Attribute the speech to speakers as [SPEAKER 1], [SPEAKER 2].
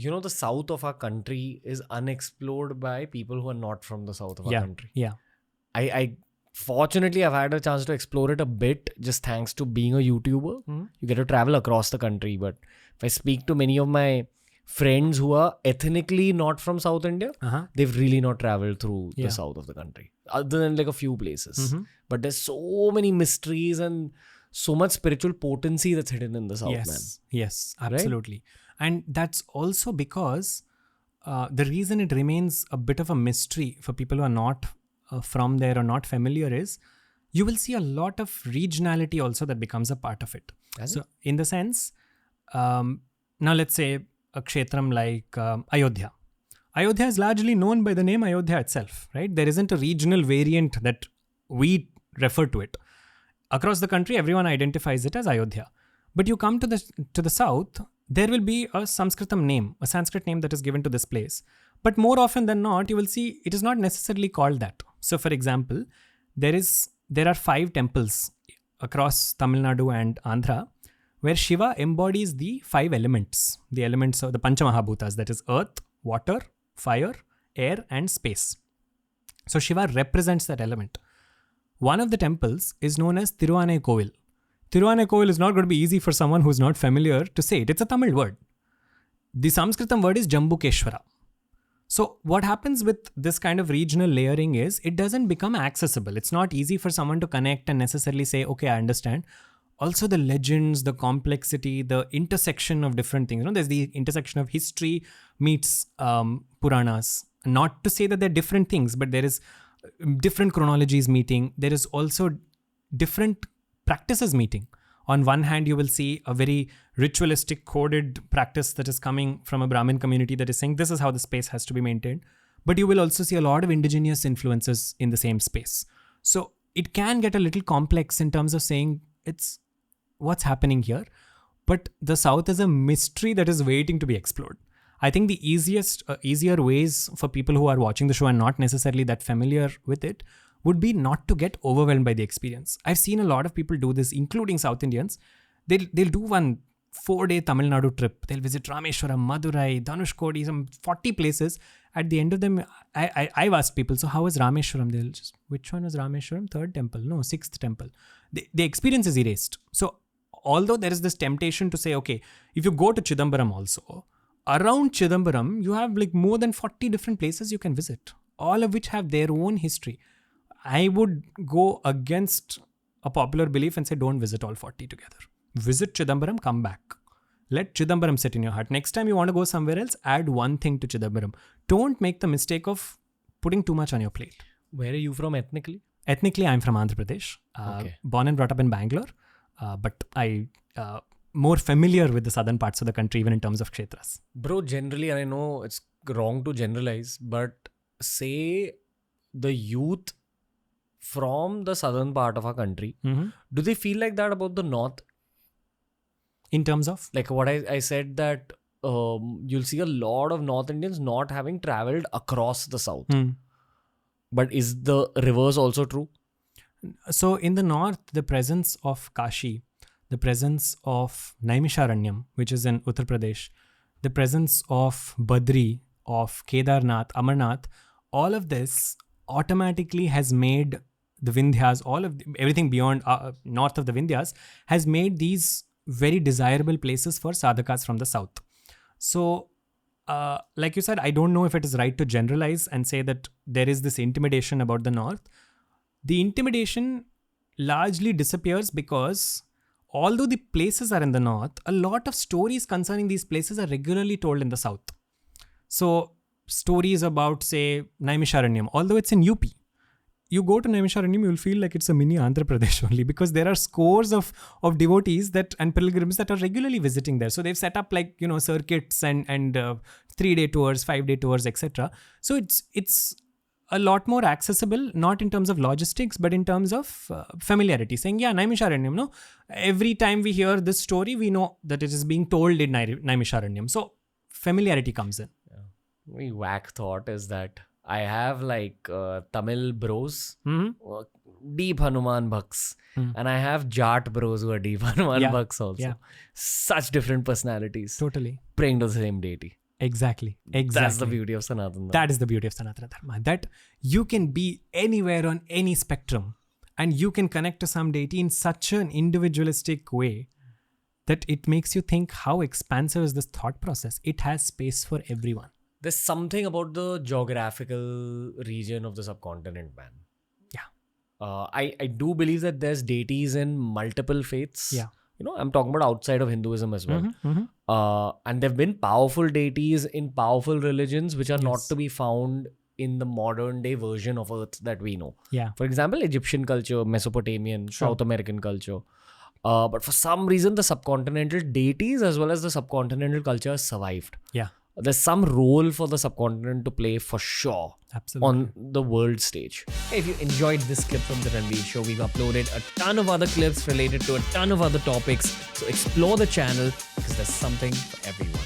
[SPEAKER 1] You know, the south of our country is unexplored by people who are not from the south of our country.
[SPEAKER 2] Yeah.
[SPEAKER 1] I fortunately, I've had a chance to explore it a bit just thanks to being a YouTuber. You get to travel across the country. But if I speak to many of my friends who are ethnically not from South India, they've really not traveled through the south of the country, other than like a few places. But there's so many mysteries and so much spiritual potency that's hidden in the south, man.
[SPEAKER 2] Yes, absolutely. Right? And that's also because the reason it remains a bit of a mystery for people who are not from there or not familiar is you will see a lot of regionality also that becomes a part of it. So in the sense, now let's say a kshetram like Ayodhya. Ayodhya is largely known by the name Ayodhya itself, right? There isn't a regional variant that we refer to it. Across the country, everyone identifies it as Ayodhya. But you come to the south, there will be a Sanskritam name, a Sanskrit name that is given to this place. But more often than not, you will see it is not necessarily called that. So for example, there are 5 temples across Tamil Nadu and Andhra where Shiva embodies the 5 elements, the elements of the Panchamahabhutas, that is earth, water, fire, air and space. So Shiva represents that element. One of the temples is known as Thiruvanaikovil. Thiruvanaikovil is not going to be easy for someone who's not familiar to say it. It's a Tamil word. The Sanskritam word is Jambukeshwara. So what happens with this kind of regional layering is it doesn't become accessible. It's not easy for someone to connect and necessarily say, okay, I understand. Also the legends, the complexity, the intersection of different things. You know, there's the intersection of history meets Puranas. Not to say that they're different things, but there is different chronologies meeting. There is also different practices meeting. On one hand, you will see a very ritualistic coded practice that is coming from a Brahmin community that is saying this is how the space has to be maintained. But you will also see a lot of indigenous influences in the same space. So it can get a little complex in terms of saying it's what's happening here. But the South is a mystery that is waiting to be explored. I think the easier ways for people who are watching the show and not necessarily that familiar with it would be not to get overwhelmed by the experience. I've seen a lot of people do this, including South Indians. They'll do one 4-day Tamil Nadu trip. They'll visit Rameshwaram, Madurai, Dhanushkodi, some 40 places. At the end of them, I've asked people, so how was Rameshwaram? They'll just, which one was Rameshwaram? 3rd temple? No, 6th temple. The experience is erased. So although there is this temptation to say, okay, if you go to Chidambaram also, around Chidambaram, you have like more than 40 different places you can visit, all of which have their own history. I would go against a popular belief and say, don't visit all 40 together. Visit Chidambaram, come back. Let Chidambaram sit in your heart. Next time you want to go somewhere else, add one thing to Chidambaram. Don't make the mistake of putting too much on your plate.
[SPEAKER 1] Where are you from ethnically?
[SPEAKER 2] Ethnically, I'm from Andhra Pradesh. Born and brought up in Bangalore. But I more familiar with the southern parts of the country, even in terms of kshetras.
[SPEAKER 1] Bro, generally, I know it's wrong to generalize, but say the youth from the southern part of our country, do they feel like that about the north?
[SPEAKER 2] In terms of?
[SPEAKER 1] Like what I said that you'll see a lot of North Indians not having traveled across the south. But is the reverse also true?
[SPEAKER 2] So in the north, the presence of Kashi, the presence of Naimisharanyam, which is in Uttar Pradesh, the presence of Badri, of Kedarnath, Amarnath, all of this automatically has made the Vindhyas, everything beyond north of the Vindhyas, has made these very desirable places for sadhakas from the south. So, like you said, I don't know if it is right to generalize and say that there is this intimidation about the north. The intimidation largely disappears because although the places are in the north, a lot of stories concerning these places are regularly told in the south. So, stories about, say, Naimisharanyam, although it's in UP, you go to Naimisharanyam, you'll feel like it's a mini Andhra Pradesh only, because there are scores of devotees and pilgrims that are regularly visiting there. So they've set up circuits and 3-day tours, 5-day tours, etc. So it's a lot more accessible, not in terms of logistics, but in terms of familiarity. Saying, yeah, Naimisharanyam, no? Every time we hear this story, we know that it is being told in Naimisharanyam. So familiarity comes in.
[SPEAKER 1] Yeah. My whack thought is that I have Tamil bros, deep Hanuman bhaks, and I have Jat bros who are deep Hanuman bhaks also. Yeah. Such different personalities.
[SPEAKER 2] Totally.
[SPEAKER 1] Praying to the same deity.
[SPEAKER 2] Exactly.
[SPEAKER 1] That's the beauty of Sanatan Dharma.
[SPEAKER 2] That is the beauty of Sanatana Dharma. That you can be anywhere on any spectrum and you can connect to some deity in such an individualistic way that it makes you think how expansive is this thought process. It has space for everyone.
[SPEAKER 1] There's something about the geographical region of the subcontinent, man.
[SPEAKER 2] Yeah.
[SPEAKER 1] I do believe that there's deities in multiple faiths.
[SPEAKER 2] Yeah.
[SPEAKER 1] You know, I'm talking about outside of Hinduism as well. And there have been powerful deities in powerful religions which are not to be found in the modern day version of Earth that we know.
[SPEAKER 2] Yeah.
[SPEAKER 1] For example, Egyptian culture, Mesopotamian, South American culture. But for some reason, the subcontinental deities as well as the subcontinental culture survived.
[SPEAKER 2] Yeah.
[SPEAKER 1] There's some role for the subcontinent to play for sure.
[SPEAKER 2] Absolutely.
[SPEAKER 1] On the world stage. If you enjoyed this clip from the Ranveer Show, we've uploaded a ton of other clips related to a ton of other topics. So explore the channel because there's something for everyone.